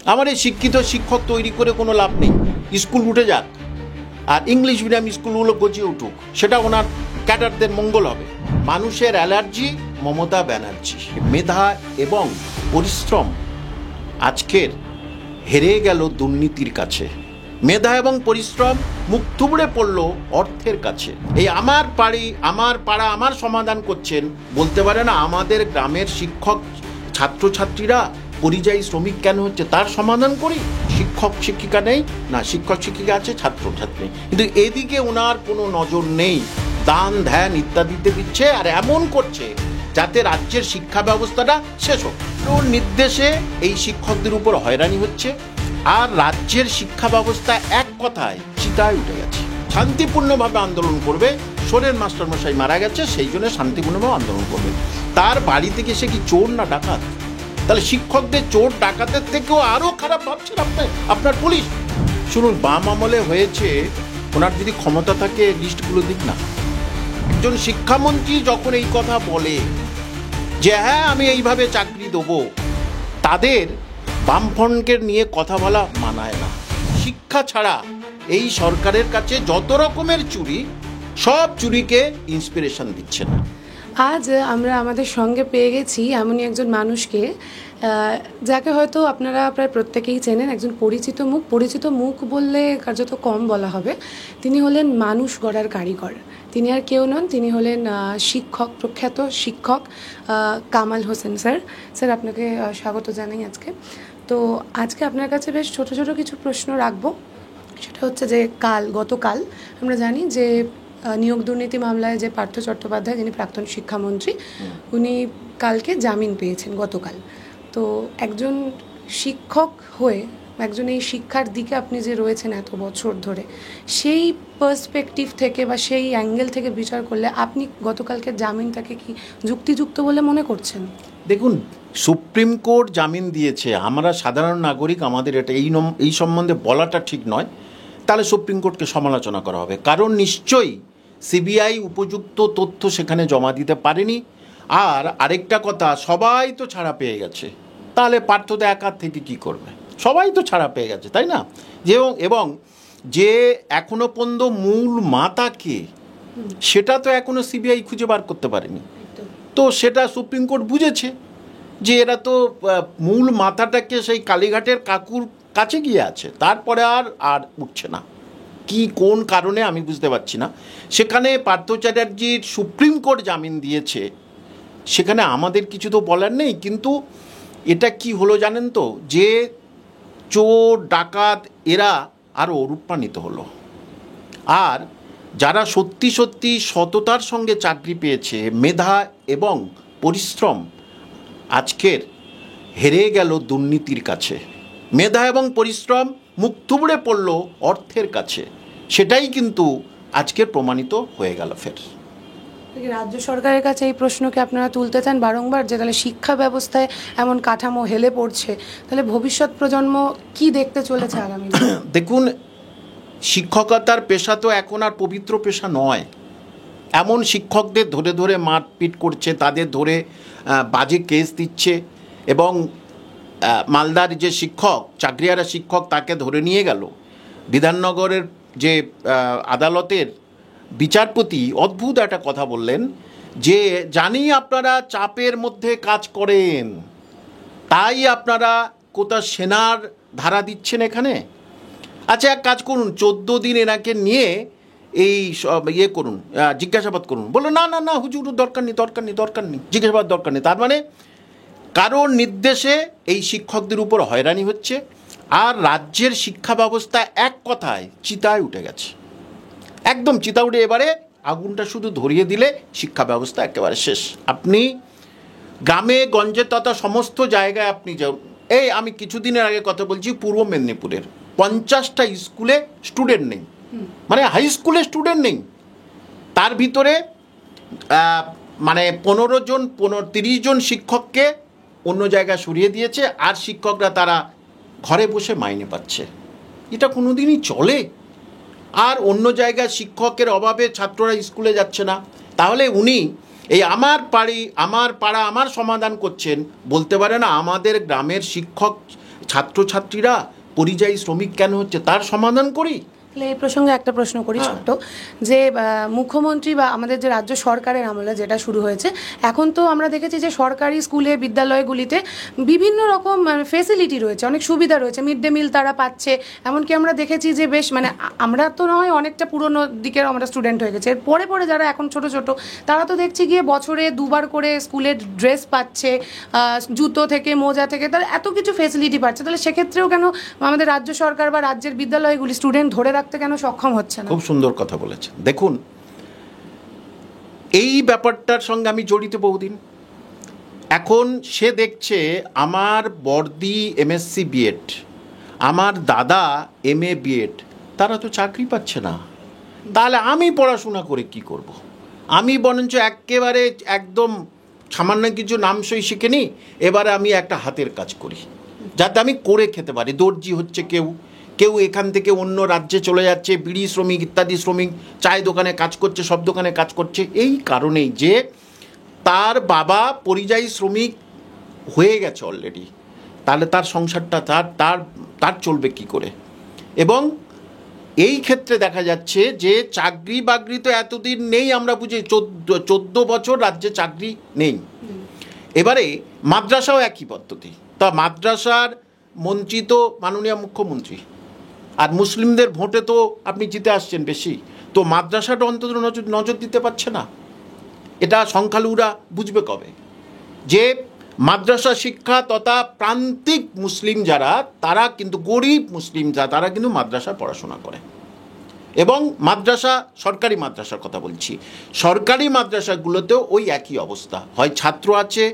আমার এই শিক্ষিত শিক্ষক তৈরি করে কোনো লাভ নেই। স্কুল উঠে যাক, আর ইংলিশ মিডিয়াম স্কুলগুলো গজিয়ে উঠুক, সেটা ওনার ক্যাডারদের মঙ্গল হবে। মানুষের অ্যালার্জি মমতা ব্যানার্জি। মেধা এবং পরিশ্রম আজকের হেরে গেল দুর্নীতির কাছে। মেধা এবং পরিশ্রম মুখ থুবড়ে পড়ল অর্থের কাছে। এই আমার বাড়ি আমার পাড়া আমার সমাধান করছেন, বলতে পারে না আমাদের গ্রামের শিক্ষক ছাত্রছাত্রীরা পরিযায়ী শ্রমিক কেন হচ্ছে তার সমাধান করি। শিক্ষক শিক্ষিকা নেই না, শিক্ষক শিক্ষিকা আছে, ছাত্রছাত্রী, কিন্তু এদিকে ওনার কোনো নজর নেই। দান ধ্যান ইত্যাদিতে দিচ্ছে, আর এমন করছে যাতে রাজ্যের শিক্ষা ব্যবস্থাটা শেষ হোক। ওর নির্দেশে এই শিক্ষকদের উপর হয়রানি হচ্ছে, আর রাজ্যের শিক্ষা ব্যবস্থা এক কথায় চিতায় উঠে গেছে। শান্তিপূর্ণভাবে আন্দোলন করবে, সোরেন মাস্টারমশাই মারা গেছে সেই জন্য শান্তিপূর্ণভাবে আন্দোলন করবে। তার বাড়ি থেকে সে কি চোর না ডাকাত? তাহলে শিক্ষকদের চোর ডাকাতের থেকেও আরো খারাপ ভাবছেন আপনার পুলিশ। শুনুন, বাম আমলে হয়েছে, ওনার যদি ক্ষমতা থাকে লিস্টগুলো দিক না। একজন শিক্ষামন্ত্রী যখন এই কথা বলে যে হ্যাঁ আমি এইভাবে চাকরি দেবো, তাদের বামফ্রন্টকে নিয়ে কথা বলা মানায় না। শিক্ষা ছাড়া এই সরকারের কাছে যত রকমের চুরি, সব চুরিকে ইন্সপিরেশন দিচ্ছে না। আজ আমরা আমাদের সঙ্গে পেয়ে গেছি এমনই একজন মানুষকে, যাকে হয়তো আপনারা প্রায় প্রত্যেকেই চেনেন। একজন পরিচিত মুখ বললে কার্যত কম বলা হবে। তিনি হলেন মানুষ গড়ার কারিগর। তিনি আর কেউ নন, তিনি হলেন শিক্ষক, প্রখ্যাত শিক্ষক কামাল হোসেন স্যার। স্যার, আপনাকে স্বাগত জানাই আজকে। তো আজকে আপনার কাছে বেশ ছোট ছোট কিছু প্রশ্ন রাখবো। সেটা হচ্ছে যে গতকাল আমরা জানি যে নিয়োগ দুর্নীতি মামলায় যে পার্থ চট্টোপাধ্যায়, যিনি প্রাক্তন শিক্ষামন্ত্রী, উনি কালকে জামিন পেয়েছেন গতকাল। তো একজন শিক্ষক হয়ে, একজন এই শিক্ষার দিকে আপনি যে রয়েছেন এত বছর ধরে, সেই পার্সপেক্টিভ থেকে বা সেই অ্যাঙ্গেল থেকে বিচার করলে আপনি গতকালকে জামিনটাকে কি যুক্তিযুক্ত বলে মনে করছেন? দেখুন, সুপ্রিম কোর্ট জামিন দিয়েছে, আমরা সাধারণ নাগরিক, আমাদের এটা এই সম্বন্ধে বলাটা ঠিক নয়। তাহলে সুপ্রিম কোর্টকে সমালোচনা করা হবে, কারণ নিশ্চয়ই সিবিআই উপযুক্ত তথ্য সেখানে জমা দিতে পারেনি। আর আরেকটা কথা, সবাই তো ছাড়া পেয়ে গেছে, তাহলে পার্থদা একার থেকে কি করবে? সবাই তো ছাড়া পেয়ে গেছে, তাই না? এবং যে এখনো পর্যন্ত মূল মাতা কে, সেটা তো এখনো সিবিআই খুঁজে বার করতে পারেনি। তো সেটা সুপ্রিম কোর্ট বুঝেছে যে এরা তো মূল মাথাটাকে সেই কালীঘাটের কাকুর কাছে গিয়ে আছে, তারপরে আর উঠছে না। কি কোন কারণে আমি বুঝতে পারছি না। সেখানে পার্থ চ্যাটার্জির সুপ্রিম কোর্ট জামিন দিয়েছে, সেখানে আমাদের কিছু তো বলার নেই। কিন্তু এটা কি হলো জানেন তো, যে চোর ডাকাত এরা আরও অনুপ্রাণিত হলো, আর যারা সত্যি সত্যি সততার সঙ্গে চাকরি পেয়েছে, মেধা এবং পরিশ্রম আজকের হেরে গেল দুর্নীতির কাছে। মেধা এবং পরিশ্রম মুখ থুবড়ে পড়ল অর্থের কাছে, সেটাই কিন্তু আজকের প্রমাণিত হয়ে গেল। ফের রাজ্য সরকারের কাছে এই প্রশ্নকে আপনারা তুলতে চান বারংবার, যে তাহলে শিক্ষা ব্যবস্থায় এমন কাঠামো হেলে পড়ছে, তাহলে ভবিষ্যৎ প্রজন্ম কি দেখতে চলেছে আগামী? দেখুন, শিক্ষকতার পেশা তো এখন আর পবিত্র পেশা নয়। এমন শিক্ষকদের ধরে ধরে মারপিট করছে, তাদের ধরে বাজে কেস দিচ্ছে, এবং মালদার যে শিক্ষক, চাকরিহারা শিক্ষক, তাকে ধরে নিয়ে গেল বিধাননগরের যে আদালতের বিচারপতি অদ্ভুত একটা কথা বললেন, যে জানি আপনারা চাপের মধ্যে কাজ করেন, তাই আপনারা কোথাও সেনার ধারা দিচ্ছেন এখানে। আচ্ছা, এক কাজ করুন, 14 দিন এনাকে নিয়ে এই করুন, জিজ্ঞাসাবাদ করুন। বললো না না না হুজুর, দরকার নেই, জিজ্ঞাসাবাদ দরকার নেই। তার মানে কারোর নির্দেশে এই শিক্ষকদের উপর হয়রানি হচ্ছে, আর রাজ্যের শিক্ষা ব্যবস্থা এক কথায় চিতায় উঠে গেছে, একদম চিতা উঠে। এবারে আগুনটা শুধু ধরিয়ে দিলে শিক্ষা ব্যবস্থা একেবারে শেষ। আপনি গ্রামে গঞ্জে তথা সমস্ত জায়গায় আপনি যান। আমি কিছুদিনের আগে কথা বলছি, পূর্ব মেদিনীপুরের 50টা স্কুলে স্টুডেন্ট নেই, মানে হাই স্কুলে স্টুডেন্ট নেই। তার ভিতরে মানে 30 জন শিক্ষককে অন্য জায়গায় সরিয়ে দিয়েছে, আর শিক্ষকরা তারা ঘরে বসে মাইনে পাচ্ছে। এটা কোনোদিনই চলে? আর অন্য জায়গায় শিক্ষকের অভাবে ছাত্ররা স্কুলে যাচ্ছে না, তাহলে উনি এই আমার পাড়া আমার সমাধান করছেন, বলতে পারে না আমাদের গ্রামের শিক্ষক ছাত্রছাত্রীরা পরিযায়ী শ্রমিক কেন হচ্ছে তার সমাধান করি। তাহলে এই প্রসঙ্গে একটা প্রশ্ন করি ছোট্ট, যে মুখ্যমন্ত্রী বা আমাদের যে রাজ্য সরকারের আমলে যেটা শুরু হয়েছে, এখন তো আমরা দেখেছি যে সরকারি স্কুলে বিদ্যালয়গুলিতে বিভিন্ন রকম ফেসিলিটি রয়েছে, অনেক সুবিধা রয়েছে, মিড ডে মিল তারা পাচ্ছে। এমনকি আমরা দেখেছি যে বেশ মানে আমরা তো নয় অনেকটা পুরনো দিকের আমরা স্টুডেন্ট হয়ে গেছে, এর পরে পরে যারা এখন ছোট ছোট তারা তো দেখছি গিয়ে বছরে 2বার করে স্কুলের ড্রেস পাচ্ছে, জুতো থেকে মোজা থেকে তারা এত কিছু ফেসিলিটি পাচ্ছে। তাহলে সেক্ষেত্রেও কেন আমাদের রাজ্য সরকার বা রাজ্যের বিদ্যালয়গুলি স্টুডেন্ট ধরে রাখতে কেন সক্ষম হচ্ছে না? খুব সুন্দর কথা বলেছেন। দেখুন, এই ব্যাপারটার সঙ্গে আমি জড়িত বহুদিন। এখন সে দেখছে আমার বর্দি এমএসসি বিএড, আমার দাদা এমএ বিএড, তারা তো চাকরি পাচ্ছে না, তাহলে আমি পড়াশোনা করে কি করব? আমি বরঞ্চ একেবারে একদম সামান্য কিছু নামসই শিখে নিই, এবারে আমি একটা হাতের কাজ করি যাতে আমি করে খেতে পারি। দর্জি হচ্ছে কেউ, কেউ এখান থেকে অন্য রাজ্যে চলে যাচ্ছে, বিড়ি শ্রমিক ইত্যাদি শ্রমিক, চায় দোকানে কাজ করছে, সব দোকানে কাজ করছে। এই কারণেই যে তার বাবা পরিযায়ী শ্রমিক হয়ে গেছে অলরেডি, তাহলে তার সংসারটা তার তার তার চলবে কি করে? এবং এই ক্ষেত্রে দেখা যাচ্ছে যে চাকরি বাকরি তো এতদিন নেই, আমরা বুঝি 14 বছর রাজ্যে চাকরি নেই। এবারে মাদ্রাসাও একই পদ্ধতি। তা মাদ্রাসার মন্ত্রী তো মাননীয় মুখ্যমন্ত্রী, আর মুসলিমদের ভোটে তো আপনি জিতে আসছেন বেশি, তো মাদ্রাসাটা অন্তত নজর দিতে পারছে না। এটা সংখ্যালঘুরা বুঝবে কবে যে মাদ্রাসা শিক্ষা তথা প্রান্তিক মুসলিম যারা, তারা কিন্তু গরিব মুসলিম যারা, তারা কিন্তু মাদ্রাসা পড়াশোনা করে। এবং মাদ্রাসা, সরকারি মাদ্রাসার কথা বলছি, সরকারি মাদ্রাসাগুলোতেও ওই একই অবস্থা, হয় ছাত্র আছে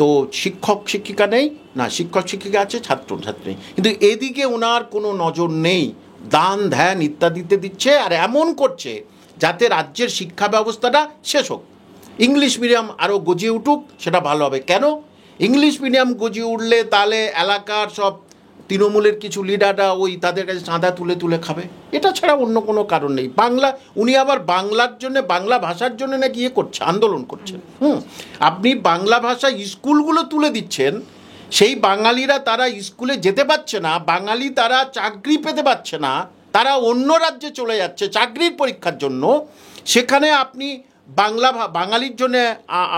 তো শিক্ষক শিক্ষিকা নেই, না শিক্ষক শিক্ষিকা আছে ছাত্র ছাত্রী নেই। কিন্তু এদিকে ওনার কোনো নজর নেই, দান ধ্যান ইত্যাদিতে দিচ্ছে, আর এমন করছে যাতে রাজ্যের শিক্ষা ব্যবস্থাটা শেষ হোক। ইংলিশ মিডিয়াম আরও গজিয়ে উঠুক, সেটা ভালো হবে। কেন ইংলিশ মিডিয়াম গজিয়ে উঠলে তাহলে এলাকার সব তৃণমূলের কিছু লিডাররা ওই তাদের কাছে চাঁদা তুলে তুলে খাবে, এটা ছাড়া অন্য কোনো কারণ নেই। বাংলা, উনি আবার বাংলার জন্য, বাংলা ভাষার জন্য নাকি করছে, আন্দোলন করছেন। আপনি বাংলা ভাষা স্কুলগুলো তুলে দিচ্ছেন, সেই বাঙালিরা তারা স্কুলে যেতে পারছে না, বাঙালি তারা চাকরি পেতে পারছে না, তারা অন্য রাজ্যে চলে যাচ্ছে চাকরির পরীক্ষার জন্য। সেখানে আপনি বাঙালির জন্য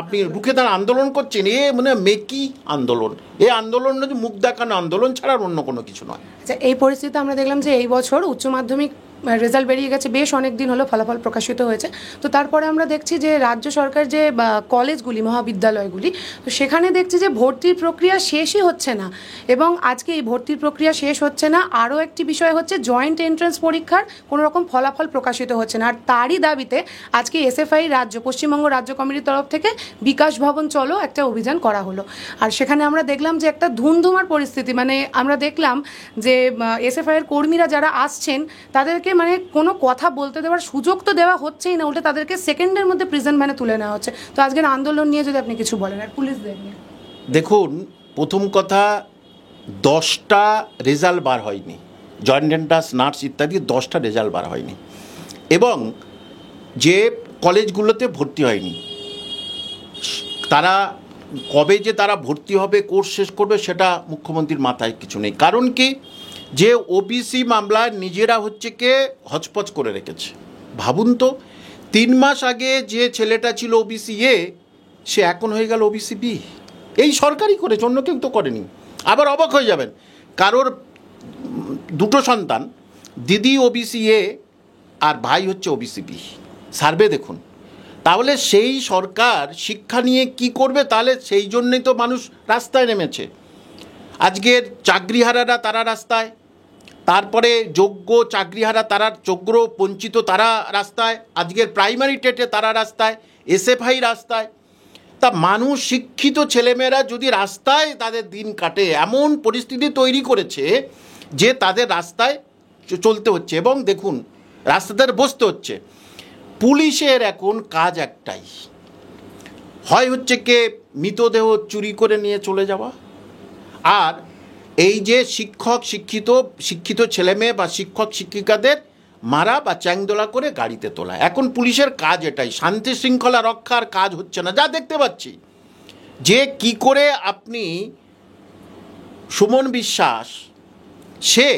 আপনি রুখে দাঁড়া আন্দোলন করছেন। এ মানে মেকি আন্দোলন, এই আন্দোলন মুখ দেখানো আন্দোলন ছাড়া অন্য কোনো কিছু নয়। আচ্ছা, এই পরিস্থিতিতে আমরা দেখলাম যে এই বছর উচ্চ মাধ্যমিক রেজাল্ট বেরিয়ে গেছে, বেশ অনেক দিন হলো ফলাফল প্রকাশিত হয়েছে। তো তারপরে আমরা দেখছি যে রাজ্য সরকার যে কলেজগুলি, মহাবিদ্যালয়গুলি, তো সেখানে দেখছি যে ভর্তির প্রক্রিয়া শেষই হচ্ছে না। এবং আজকে এই ভর্তির প্রক্রিয়া শেষ হচ্ছে না, আরও একটি বিষয় হচ্ছে জয়েন্ট এন্ট্রান্স পরীক্ষার কোনো রকম ফলাফল প্রকাশিত হচ্ছে না। আর তারই দাবিতে আজকে এসএফআই রাজ্য, পশ্চিমবঙ্গ রাজ্য কমিটির তরফ থেকে বিকাশ ভবন চলো একটা অভিযান করা হলো। আর সেখানে আমরা দেখলাম যে একটা ধুমধুমার পরিস্থিতি, মানে আমরা দেখলাম যে এসএফআই এর কর্মীরা যারা আসছেন তাদেরকে মানে কোনো কথা বলতে দেওয়ার সুযোগ তো দেওয়া হচ্ছেই না, উল্টে তাদেরকে সেকেন্ডের মধ্যে প্রিজন ভ্যানে তুলে নেওয়া হচ্ছে। তো আজকের আন্দোলন নিয়ে যদি আপনি কিছু বলেন, আর পুলিশদের নিয়ে। দেখুন, প্রথম কথা, 10টা রেজাল্ট বার হয়নি, জয়েন্ট এন্ট্রান্স, নার্স ইত্যাদি 10টা রেজাল্ট বার হয়নি, এবং যে কলেজগুলোতে ভর্তি হয়নি তারা কবে যে তারা ভর্তি হবে, কোর্স শেষ করবে, সেটা মুখ্যমন্ত্রীর মাথায় কিছু নেই। কারণ কি, যে ওবিসি মামলায় নিজেরা হচ্ছে কে হচপচ করে রেখেছে। ভাবুন তো, 3 মাস আগে যে ছেলেটা ছিল ওবিসি এ, সে এখন হয়ে গেল ওবিসি বি। এই সরকারই করেছে, অন্য কেউ তো করেনি। আবার অবাক হয়ে যাবেন, কারোর 2টো সন্তান, দিদি ওবিসি এ আর ভাই হচ্ছে ওবিসি বি। সার্ভে দেখুন। তাহলে সেই সরকার শিক্ষা নিয়ে কি করবে? তাহলে সেই জন্যই তো মানুষ রাস্তায় নেমেছে। আজকের চাকরিহারারা তারা রাস্তায়, তারপরে যোগ্য চাকরিহারা তারা, যোগ্য বঞ্চিত তারা রাস্তায়, আজকের প্রাইমারি টেটে তারা রাস্তায়, এসএফআই রাস্তায়। তা মানুষ, শিক্ষিত ছেলেমেয়েরা যদি রাস্তায় তাদের দিন কাটে, এমন পরিস্থিতি তৈরি করেছে যে তাদের রাস্তায় চলতে হচ্ছে। এবং দেখুন, রাস্তাতে বসতে হচ্ছে। পুলিশের এখন কাজ একটাই, হয় হচ্ছে কে মৃতদেহ চুরি করে নিয়ে চলে যাওয়া, আর এই যে শিক্ষিত ছেলেমেয়ে বা শিক্ষক শিক্ষিকাদের মারা বা চ্যাংদোলা করে গাড়িতে তোলা। এখন পুলিশের কাজ এটাই, শান্তি শৃঙ্খলা রক্ষার কাজ হচ্ছে না। যা দেখতে পাচ্ছি যে কি করে আপনি সুমন বিশ্বাস সে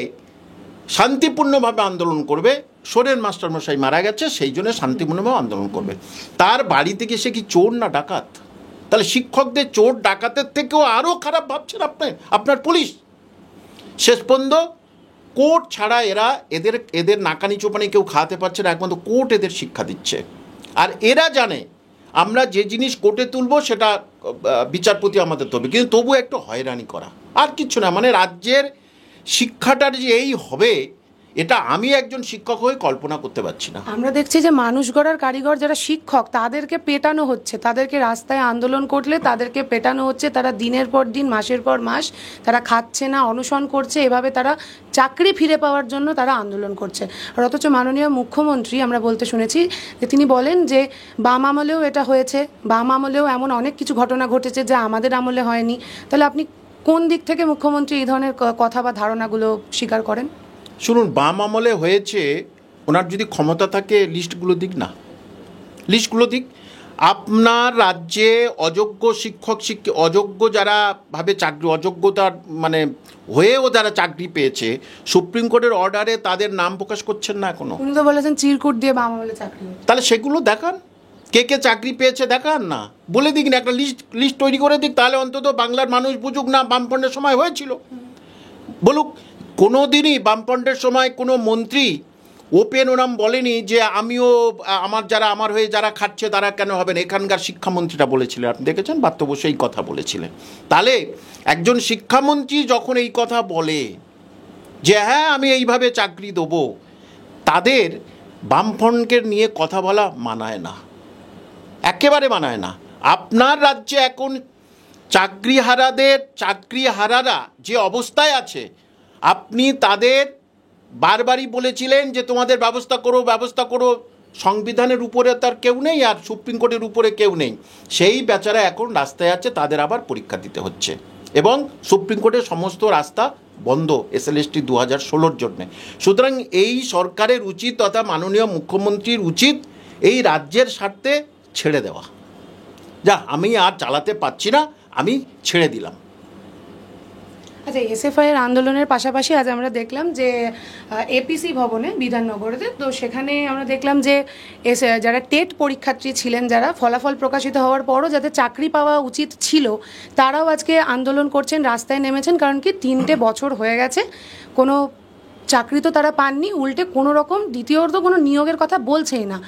শান্তিপূর্ণভাবে আন্দোলন করবে, সোরেন মাস্টারমশাই মারা গেছে সেই জন্য শান্তিপূর্ণভাবে আন্দোলন করবে। তার বাড়ি থেকে সে কি চোর না ডাকাত? তাহলে শিক্ষকদের চোর ডাকাতের থেকেও আরও খারাপ ভাবছেন আপনার পুলিশ। শেষ পর্যন্ত কোর্ট ছাড়া এদের নাকানি চোপানি কেউ খাওয়াতে পারছে না, একমাত্র কোর্ট এদের শিক্ষা দিচ্ছে। আর এরা জানে আমরা যে জিনিস কোর্টে তুলবো সেটা বিচারপতি আমাদের তবে, কিন্তু তবু একটু হয়রানি করা আর কিচ্ছু না। মানে রাজ্যের শিক্ষাটার যে এই হবে, এটা আমি একজন শিক্ষক হয়ে কল্পনা করতে পারছি না। আমরা দেখছি যে মানুষ গড়ার কারিগর যারা শিক্ষক তাদেরকে পেটানো হচ্ছে, তাদেরকে রাস্তায় আন্দোলন করলে তাদেরকে পেটানো হচ্ছে, তারা দিনের পর দিন মাসের পর মাস তারা খাচ্ছে না, অনশন করছে, এভাবে তারা চাকরি ফিরে পাওয়ার জন্য তারা আন্দোলন করছে। আর অথচ মাননীয় মুখ্যমন্ত্রী আমরা বলতে শুনেছি যে তিনি বলেন যে বাম আমলেও এটা হয়েছে, বাম আমলেও এমন অনেক কিছু ঘটনা ঘটেছে যা আমাদের আমলে হয়নি। তাহলে আপনি কোন দিক থেকে মুখ্যমন্ত্রী এই ধরনের কথা বা ধারণাগুলো স্বীকার করেন? শুনুন, বাম আমলে হয়েছে, ওনার যদি ক্ষমতা থাকে লিস্টগুলো দিক। আপনার রাজ্যে অযোগ্য অযোগ্য যারা ভাবে চাকরি, অযোগ্যতার মানে হয়েও যারা চাকরি পেয়েছে, সুপ্রিম কোর্টের অর্ডারে তাদের নাম প্রকাশ করছেন না এখনো। উনি তো বলেছেন চিরকুট দিয়ে বাম আমলে চাকরি। তাহলে সেগুলো দেখান, কে কে চাকরি পেয়েছে দেখান না, বলে দিক না, একটা লিস্ট তৈরি করে দিক, তাহলে অন্তত বাংলার মানুষ বুঝুক না বামফ্রন্টের সময় হয়েছিল। বলুক, কোনো দিনই বামফ্রন্টের সময় কোনো মন্ত্রী ওপেন ওরাম বলেনি যে আমিও আমার হয়ে যারা খাচ্ছে তারা কেন হবেন। এখানকার শিক্ষামন্ত্রীরা বলেছিলেন, আপনি দেখেছেন, বার্তা বসে এই কথা বলেছিলেন। তাহলে একজন শিক্ষামন্ত্রী যখন এই কথা বলে যে হ্যাঁ আমি এইভাবে চাকরি দেবো, তাদের বামফ্রন্টকে নিয়ে কথা বলা মানায় না, একেবারে মানায় না। আপনার রাজ্যে এখন চাকরিহারারা যে অবস্থায় আছে, আপনি তাদের বারবারই বলেছিলেন যে তোমাদের ব্যবস্থা করো। সংবিধানের উপরে তার কেউ নেই, আর সুপ্রিম কোর্টের উপরে কেউ নেই। সেই বেচারা এখন রাস্তায় আছে, তাদের আবার পরীক্ষা দিতে হচ্ছে, এবং সুপ্রিম কোর্টের সমস্ত রাস্তা বন্ধ SLST 2016 জন্যে। সুতরাং এই সরকারের উচিত, তথা মাননীয় মুখ্যমন্ত্রীর উচিত এই রাজ্যের স্বার্থে ছেড়ে দেওয়া, যা আমি আর চালাতে পারছি না, আমি ছেড়ে দিলাম। আচ্ছা, SFI এর আন্দোলনের পাশাপাশি আজ আমরা দেখলাম যে APC ভবনে বিধাননগরেতে, তো সেখানে আমরা দেখলাম যে যারা টেট পরীক্ষার্থী ছিলেন, যারা ফলাফল প্রকাশিত হওয়ার পরও যাদের চাকরি পাওয়া উচিত ছিল, তারাও আজকে আন্দোলন করছেন, রাস্তায় নেমেছেন। কারণ কি 3টে বছর হয়ে গেছে, কোনো চাকরি তো তারা পাননি, উল্টে কোনো রকম দ্বিতীয়ত কোনো নিয়োগের কথা বলছেই না।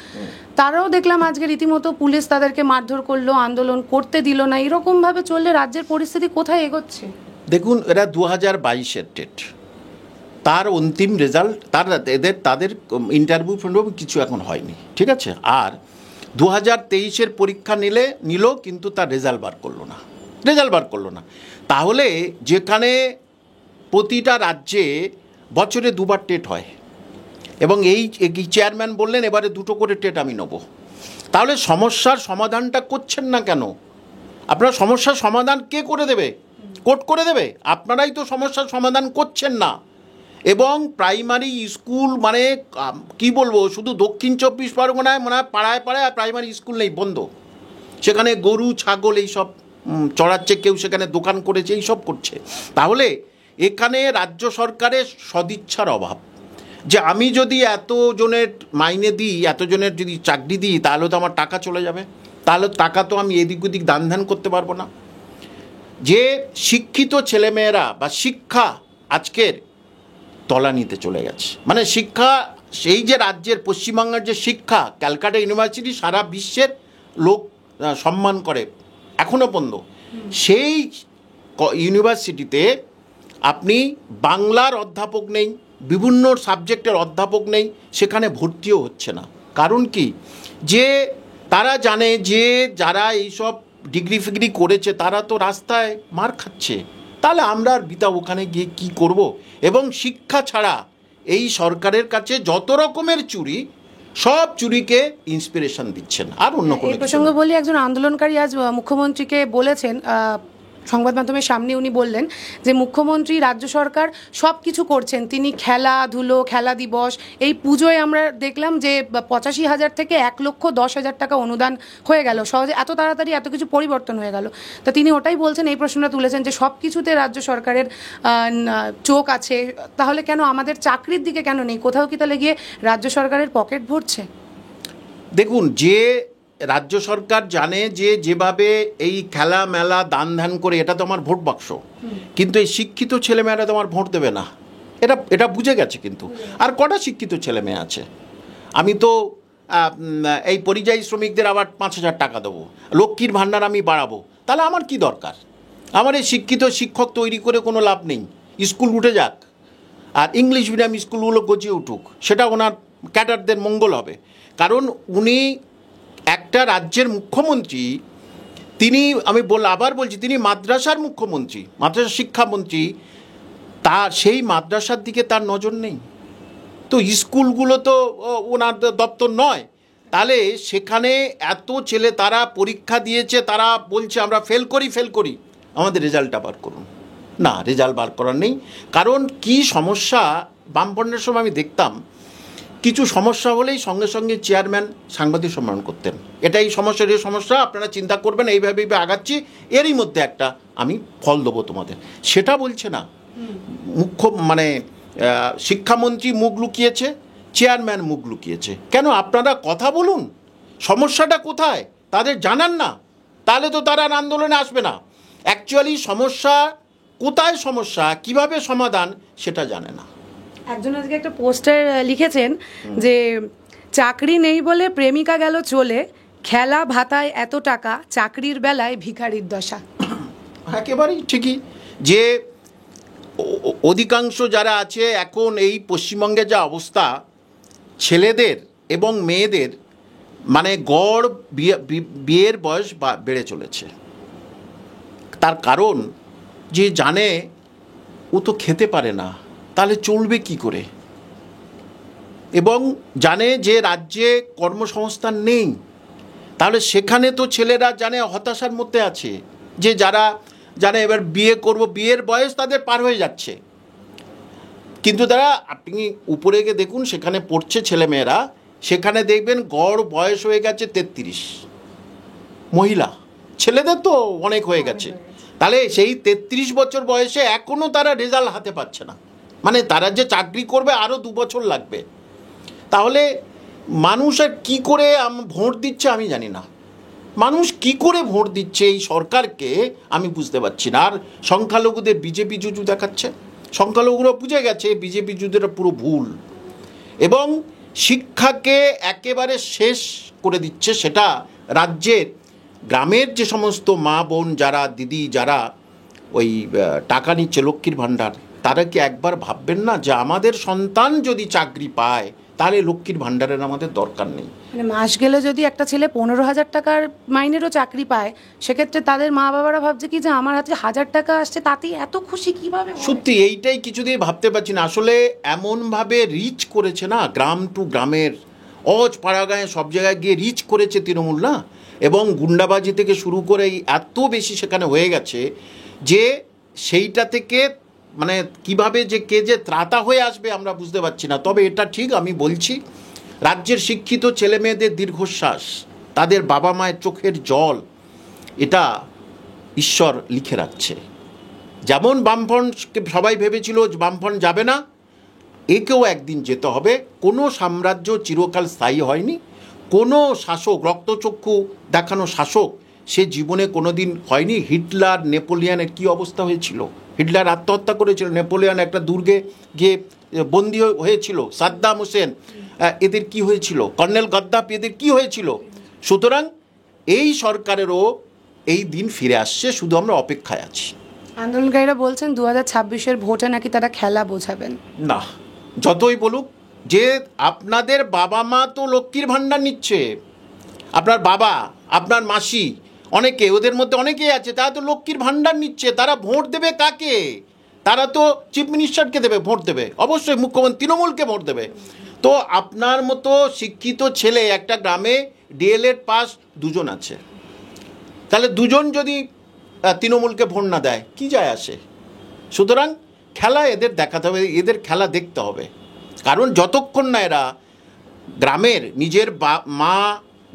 তারাও দেখলাম আজকে রীতিমতো পুলিশ তাদেরকে মারধর করলো, আন্দোলন করতে দিল না। এরকমভাবে চললে রাজ্যের পরিস্থিতি কোথায় এগোচ্ছে? দেখুন, এরা 2022-এর টেট, তার অন্তিম রেজাল্ট, তাদের ইন্টারভিউ কিছু এখন হয়নি, ঠিক আছে। আর 2023-এর পরীক্ষা নিল, কিন্তু তার রেজাল্ট বার করলো না। তাহলে যেখানে প্রতিটা রাজ্যে বছরে 2বার টেট হয়, এবং এই চেয়ারম্যান বললেন এবারে 2টো করে টেট আমি নেব, তাহলে সমস্যার সমাধানটা করছেন না কেন? আপনার সমস্যার সমাধান কে করে দেবে? কোর্ট করে দেবে? আপনারাই তো সমস্যার সমাধান করছেন না। এবং প্রাইমারি স্কুল মানে কি বলবো, শুধু দক্ষিণ 24 পরগনায় মনে হয় পাড়ায় আর প্রাইমারি স্কুল নেই, বন্ধ। সেখানে গরু ছাগল এইসব চড়াচ্ছে, কেউ সেখানে দোকান করেছে, এইসব করছে। তাহলে এখানে রাজ্য সরকারের সদিচ্ছার অভাব, যে আমি যদি এতজনের মাইনে দিই, এতজনের যদি চাকরি দিই, তাহলে তো আমার টাকা চলে যাবে, তাহলে টাকা তো আমি এদিক ওদিক দান ধ্যান করতে পারবো না। যে শিক্ষিত ছেলেমেয়েরা বা শিক্ষা আজকের তলানিতে চলে গেছে, মানে শিক্ষা, সেই যে রাজ্যের পশ্চিমবঙ্গের যে শিক্ষা, ক্যালকাটা ইউনিভার্সিটি সারা বিশ্বের লোক সম্মান করে এখনও পর্যন্ত, সেই ইউনিভার্সিটিতে আপনি বাংলার অধ্যাপক নেই, বিভিন্ন সাবজেক্টের অধ্যাপক নেই, সেখানে ভর্তিও হচ্ছে না। কারণ কি? যে তারা জানে যে যারা এইসব ডিগ্রি ফিগ্রি করেছে তারা তো রাস্তায় মার খাচ্ছে, তাহলে আমরা আর বিতা ওখানে গিয়ে কি করব? এবং শিক্ষা ছাড়া এই সরকারের কাছে যত রকমের চুরি, সব চুরিকে ইন্সপিরেশন দিচ্ছেন, আর অন্য কোনো। এই প্রসঙ্গে বলি, একজন আন্দোলনকারী আজ মুখ্যমন্ত্রীকে বলেছেন সংবাদ মাধ্যমের সামনে উনি বললেন যে মুখ্যমন্ত্রী, রাজ্য সরকার সব কিছু করছেন, তিনি খেলাধুলো, খেলা দিবস, এই পুজোয় আমরা দেখলাম যে 85,000 থেকে 1,10,000 টাকা অনুদান হয়ে গেল সহজে, এত তাড়াতাড়ি এত কিছু পরিবর্তন হয়ে গেল। তা তিনি ওটাই বলছেন, এই প্রশ্নটা তুলেছেন যে সব কিছুতে রাজ্য সরকারের চোখ আছে, তাহলে কেন আমাদের চাকরির দিকে কেন নেই? কোথাও কি তাহলে গিয়ে রাজ্য সরকারের পকেট ভরছে? দেখুন, যে রাজ্য সরকার জানে যে যেভাবে এই খেলা মেলা দান ধ্যান করে এটা তো আমার ভোট বাক্স, কিন্তু এই শিক্ষিত ছেলেমেয়েরা তো আমার ভোট দেবে না, এটা এটা বুঝে গেছে। কিন্তু আর কটা শিক্ষিত ছেলে মেয়ে আছে? আমি তো এই পরিযায়ী শ্রমিকদের আবার 5,000 টাকা দেবো, লক্ষ্মীর ভাণ্ডার আমি বাড়াবো, তাহলে আমার কি দরকার? আমার এই শিক্ষিত শিক্ষক তৈরি করে কোনো লাভ নেই। স্কুল উঠে যাক, আর ইংলিশ মিডিয়াম স্কুলগুলো গজিয়ে উঠুক, সেটা ওনার ক্যাডারদের মঙ্গল হবে। কারণ উনি একটা রাজ্যের মুখ্যমন্ত্রী, তিনি, আমি আবার বলছি, তিনি মাদ্রাসার মুখ্যমন্ত্রী, মাদ্রাসা শিক্ষামন্ত্রী, সেই মাদ্রাসার দিকে তার নজর নেই। তো স্কুলগুলো তো ওনার দপ্তর নয়, তাহলে সেখানে এত ছেলে তারা পরীক্ষা দিয়েছে, তারা বলছে আমরা ফেল করি, আমাদের রেজাল্টটা বার করুন। না, রেজাল্ট বার করার নেই। কারণ কি সমস্যা, বামফ্রন্টের সময় আমি দেখতাম কিছু সমস্যা হলেই সঙ্গে সঙ্গে চেয়ারম্যান সাংবাদিক সম্মেলন করতেন, এটাই সমস্যা, আপনারা চিন্তা করবেন, এইভাবে আগাচ্ছি, এরই মধ্যে একটা আমি ফল দেবো তোমাদের। সেটা বলছে না শিক্ষামন্ত্রী মুখ লুকিয়েছে, চেয়ারম্যান মুখ লুকিয়েছে। কেন? আপনারা কথা বলুন, সমস্যাটা কোথায় তাদের জানান না, তাহলে তো তারা আর আন্দোলনে আসবে না। অ্যাকচুয়ালি সমস্যা কোথায়, সমস্যা কিভাবে সমাধান, সেটা জানে না। একজন আজকে একটা পোস্টার লিখেছেন যে চাকরি নেই বলে প্রেমিকা গেল চলে, খেলা ভাতায় এত টাকা, চাকরির বেলায় ভিখারির দশা। একেবারেই ঠিকই, যে অধিকাংশ যারা আছে এখন এই পশ্চিমবঙ্গে যা অবস্থা, ছেলেদের এবং মেয়েদের মানে গড় বিয়ের বয়স বেড়ে চলেছে। তার কারণ যে জানে ও তো খেতে পারে না, তাহলে চলবে কি করে, এবং জানে যে রাজ্যে কর্মসংস্থান নেই, তাহলে সেখানে তো ছেলেরা জানে হতাশার মধ্যে আছে, যে যারা জানে এবার বিয়ে করব, বিয়ের বয়স তাদের পার হয়ে যাচ্ছে, কিন্তু তারা, আপনি উপরে গিয়ে দেখুন সেখানে পড়ছে ছেলেমেয়েরা, সেখানে দেখবেন গড় বয়স হয়ে গেছে 33। মহিলা, ছেলেদের তো অনেক হয়ে গেছে, তাহলে সেই 33 বছর বয়সে এখনও তারা রেজাল্ট হাতে পাচ্ছে না, মানে তারা যে চাকরি করবে আরও 2 বছর লাগবে। তাহলে মানুষ আর কী করে ভোট দিচ্ছে আমি জানি না, মানুষ কি করে ভোট দিচ্ছে এই সরকারকে আমি বুঝতে পারছি না। আর সংখ্যালঘুদের বিজেপি জুজু দেখাচ্ছে, সংখ্যালঘুরা বুঝে গেছে বিজেপি জুজুটা পুরো ভুল, এবং শিক্ষাকে একেবারে শেষ করে দিচ্ছে। সেটা রাজ্যের গ্রামের যে সমস্ত মা বোন যারা, দিদি যারা ওই টাকা নিচ্ছে লক্ষ্মীর ভাণ্ডার, তারা কি একবার ভাববেন না যে আমাদের সন্তান যদি চাকরি পায় তাহলে লক্ষ্মীর ভাণ্ডারের আমাদের দরকার নেই। মানে মাস গেলে যদি একটা ছেলে 15,000 টাকার মাইনেরও চাকরি পায়, সেক্ষেত্রে তাদের মা বাবারা ভাবছে কি যে আমার হাতে 1,000 টাকা আসছে, তাতেই এত খুশি কিভাবে? সত্যি এইটাই কিছুতেই ভাবতে পারছি না। আসলে এমনভাবে রিচ করেছে না, গ্রাম টু গ্রামের, অজ পাড়াগাঁয়ে সব জায়গায় গিয়ে রিচ করেছে তৃণমূল না, এবং গুন্ডাবাজি থেকে শুরু করে এত বেশি সেখানে হয়ে গেছে যে সেইটা থেকে মানে কিভাবে যে কে যে ত্রাতা হয়ে আসবে আমরা বুঝতে পারছি না। তবে এটা ঠিক, আমি বলছি, রাজ্যের শিক্ষিত ছেলেমেয়েদের দীর্ঘশ্বাস, তাদের বাবা মায়ের চোখের জল, এটা ঈশ্বর লিখে রাখছে। যেমন বামফ্রন্টকে সবাই ভেবেছিল বামফ্রন্ট যাবে না, একেও একদিন যেতে হবে। কোনো সাম্রাজ্য চিরকাল স্থায়ী হয়নি, কোনো শাসক, রক্তচক্ষু দেখানো শাসক সে জীবনে কোনো দিন হয়নি। হিটলার, নেপোলিয়ানের কি অবস্থা হয়েছিল, হিটলার আত্মহত্যা করেছিল, নেপোলিয়ান একটা দুর্গে গিয়ে বন্দী হয়েছিল, সাদ্দাম হোসেন এদের কি হয়েছিল, কর্নেল গদ্দাফি এদের কি হয়েছিল। সুতরাং এই সরকারেরও এই দিন ফিরে আসছে, শুধু আমরা অপেক্ষায় আছি। আন্দোলনকারীরা বলছেন 2026-এর ভোটে নাকি তারা খেলা বোঝাবেন। না, যতই বলুক যে আপনাদের বাবা মা তো লক্ষ্মীর ভাণ্ডার নিচ্ছে, আপনার বাবা, আপনার মাসি, অনেকে, ওদের মধ্যে অনেকেই আছে তারা তো লক্ষ্মীর ভাণ্ডার নিচ্ছে, তারা ভোট দেবে কাকে? তারা তো চিফ মিনিস্টারকে দেবে, ভোট দেবে অবশ্যই, মুখ্যমন্ত্রী তৃণমূলকে ভোট দেবে। তো আপনার মতো শিক্ষিত ছেলে একটা গ্রামে ডিএলএড পাস 2 জন আছে, তাহলে 2 জন যদি তৃণমূলকে ভোট না দেয়, কি যায় আসে? সুতরাং খেলা এদের দেখাতে হবে, এদের খেলা দেখতে হবে। কারণ যতক্ষণ না এরা গ্রামের নিজের মা,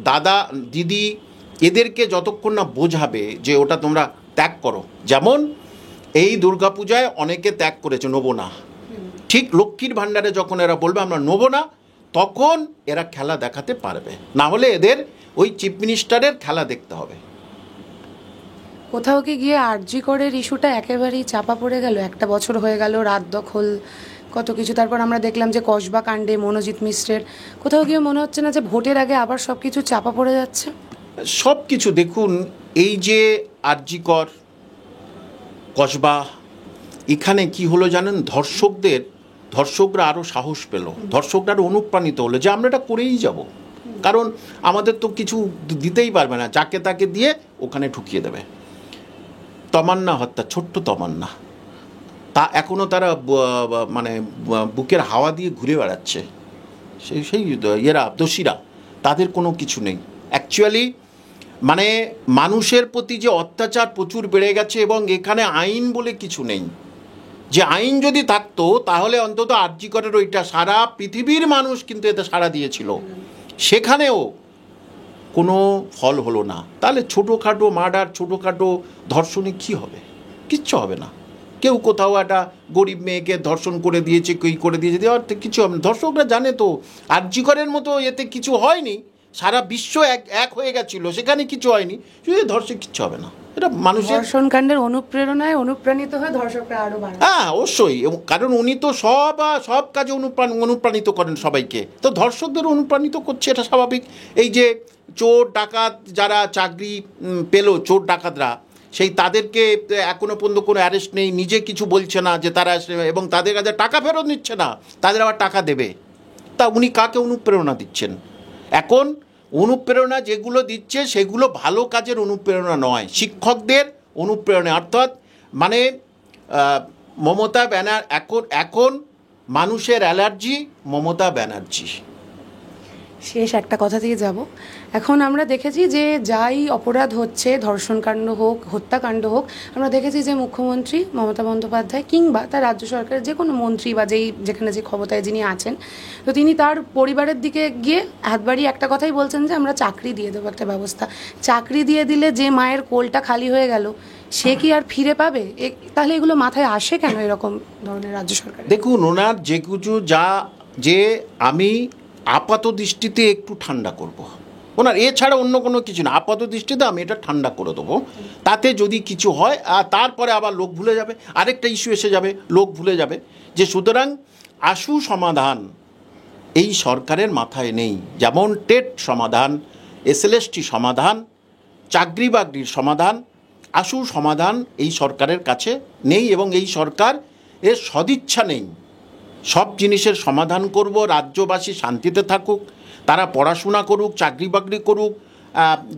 দাদা, দিদি এদেরকে যতক্ষণ না বোঝাবে যে ওটা তোমরা ত্যাগ করো, যেমন এই দুর্গাপূজায় অনেকে ত্যাগ করেছে, নেবো না, ঠিক লক্ষ্মীর ভাণ্ডারে যখন এরা বলবে আমরা নেবো না, তখন এরা খেলা দেখাতে পারবে। না হলে এদের ওই চিফ মিনিস্টারের খেলা দেখতে হবে। কোথাও কি গিয়ে আরজি করের ইস্যুটা একেবারেই চাপা পড়ে গেল? একটা বছর হয়ে গেল, রাত দখল, কত কিছু, তারপর আমরা দেখলাম যে কসবা কাণ্ডে মনোজিৎ মিশ্রের, কোথাও গিয়ে মনে হচ্ছে না যে ভোটের আগে আবার সব কিছু চাপা পড়ে যাচ্ছে? সব কিছু দেখুন, এই যে আরজি কর, কসবা, এখানে কি হলো জানেন, ধর্ষকরা আরও সাহস পেল, ধর্ষকরা আরও অনুপ্রাণিত হলো যে আমরা এটা করেই যাব, কারণ আমাদের তো কিছু দিতেই পারবে না, যাকে তাকে দিয়ে ওখানে ঢুকিয়ে দেবে। তমান্না হত্যা, ছোট্ট তমান্না, তা এখনও তারা মানে বুকের হাওয়া দিয়ে ঘুরে বেড়াচ্ছে, সেই এরা দোষীরা, তাদের কোনো কিছু নেই। অ্যাকচুয়ালি মানে মানুষের প্রতি যে অত্যাচার প্রচুর বেড়ে গেছে, এবং এখানে আইন বলে কিছু নেই। যে আইন যদি থাকতো তাহলে অন্তত আরজি করের ওইটা সারা পৃথিবীর মানুষ কিন্তু এতে সাড়া দিয়েছিল, সেখানেও কোনো ফল হলো না। তাহলে ছোটোখাটো মার্ডার, ছোটোখাটো ধর্ষণে কি হবে? কিচ্ছু হবে না। কেউ কোথাও একটা গরিব মেয়েকে ধর্ষণ করে দিয়েছে, কই করে দিয়েছে, দেওয়ার কিছু হবে না। ধর্ষকরা জানে তো আরজি করের মতো এতে কিছু হয়নি, সারা বিশ্ব এক হয়ে গেছিলো, সেখানে কিছু হয়নি, শুধু ধর্ষক কিচ্ছু হবে না। এটা মানুষের ধর্ষণ কাণ্ডের অনুপ্রেরণায় অনুপ্রাণিত হয়ে ধর্ষকরা আরো বাড়ে। হ্যাঁ, অবশ্যই, কারণ উনি তো সব কাজে অনুপ্রাণিত করেন সবাইকে, তো ধর্ষকদের অনুপ্রাণিত করছে, এটা স্বাভাবিক। এই যে চোর ডাকাত যারা চাকরি পেল, চোর ডাকাতরা, সেই তাদেরকে এখনো পর্যন্ত কোনো অ্যারেস্ট নেই, নিজে কিছু বলছে না যে তারা, এবং তাদের কাছে টাকা ফেরত নিচ্ছে না, তাদের আবার টাকা দেবে। তা উনি কাকে অনুপ্রেরণা দিচ্ছেন? এখন অনুপ্রেরণা যেগুলো দিচ্ছে সেগুলো ভালো কাজের অনুপ্রেরণা নয়, শিক্ষকদের অনুপ্রেরণা। অর্থাৎ মানে মমতা এখন মানুষের অ্যালার্জি মমতা ব্যানার্জি। শেষ একটা কথা দিয়ে যাব, এখন আমরা দেখেছি যে যাই অপরাধ হচ্ছে, ধর্ষণকাণ্ড হোক, হত্যাকাণ্ড হোক, আমরা দেখেছি যে মুখ্যমন্ত্রী মমতা বন্দ্যোপাধ্যায় কিংবা তার রাজ্য সরকারের যে কোনো মন্ত্রী বা যেখানে যে ক্ষমতায় যিনি আছেন, তো তিনি তার পরিবারের দিকে গিয়ে হাত বাড়িয়ে একটা কথাই বলছেন যে আমরা চাকরি দিয়ে দেবো, একটা ব্যবস্থা। চাকরি দিয়ে দিলে যে মায়ের কোলটা খালি হয়ে গেল, সে কি আর ফিরে পাবে? তাহলে এগুলো মাথায় আসে কেন এরকম ধরনের রাজ্য সরকার? দেখুন, ওনার যে কিছু যে আমি আপাত দৃষ্টিতে একটু ঠান্ডা করব, ওনার এছাড়া অন্য কোনো কিছু না, আপাত দৃষ্টিতে আমি এটা ঠান্ডা করে দেবো, তাতে যদি কিছু হয় আর তারপরে আবার লোক ভুলে যাবে, আরেকটা ইস্যু এসে যাবে, লোক ভুলে যাবে। যে সুতরাং আশু সমাধান এই সরকারের মাথায় নেই, যেমন টেট সমাধান, SLST সমাধান, চাকরি বাকরির সমাধান, আশু সমাধান এই সরকারের কাছে নেই, এবং এই সরকার এর সদিচ্ছা নেই। সব জিনিসের সমাধান করব, রাজ্যবাসী শান্তিতে থাকুক, তারা পড়াশোনা করুক, চাকরি বাকরি করুক,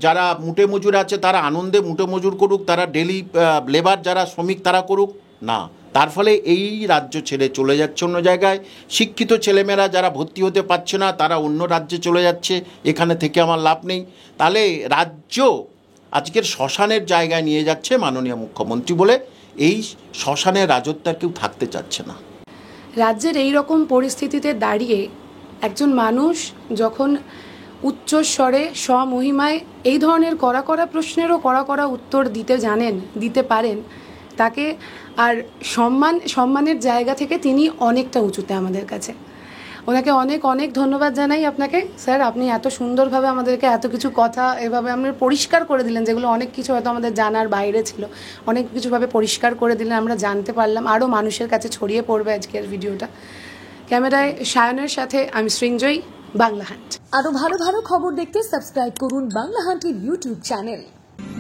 যারা মুটে মজুর আছে তারা আনন্দে মুটে মজুর করুক, তারা ডেলি লেবার যারা শ্রমিক তারা করুক না। তার ফলে এই রাজ্য ছেড়ে চলে যাচ্ছে অন্য জায়গায়, শিক্ষিত ছেলেমেয়েরা যারা ভর্তি হতে পারছে না তারা অন্য রাজ্যে চলে যাচ্ছে, এখানে থেকে আমার লাভ নেই। তাহলে রাজ্য আজকের শ্মশানের জায়গায় নিয়ে যাচ্ছে মাননীয় মুখ্যমন্ত্রী বলে, এই শ্মশানের রাজত্ব আর কেউ থাকতে চাচ্ছে না। রাজ্যের এই রকম পরিস্থিতিতে দাঁড়িয়ে একজন মানুষ যখন উচ্চস্বরে স্বমহিমায় এই ধরনের কড়া কড়া প্রশ্নেরও কড়া কড়া উত্তর দিতে পারেন, তাকে আর সম্মানের জায়গা থেকে তিনি অনেকটা উঁচুতে আমাদের কাছে। ওনাকে অনেক অনেক ধন্যবাদ জানাই আপনাকে স্যার, আপনি এত সুন্দরভাবে আমাদেরকে এত কিছু কথা এভাবে আমরা পরিষ্কার করে দিলেন, যেগুলো অনেক কিছু হয়তো আমাদের জানার বাইরে ছিল, অনেক কিছুভাবে পরিষ্কার করে দিলেন, আমরা জানতে পারলাম, আরও মানুষের কাছে ছড়িয়ে পড়বে আজকের ভিডিওটা। ক্যামেরায় সায়নের সাথে আমি সৃঞ্জয়, বাংলা হান্ট। আরো ভালো ভালো খবর দেখতে সাবস্ক্রাইব করুন বাংলা হান্টের ইউটিউব চ্যানেল।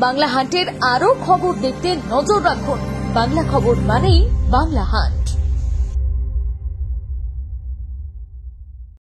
বাংলা হান্টের আরো খবর দেখতে নজর রাখুন। বাংলা খবর মানেই বাংলা হান্ট।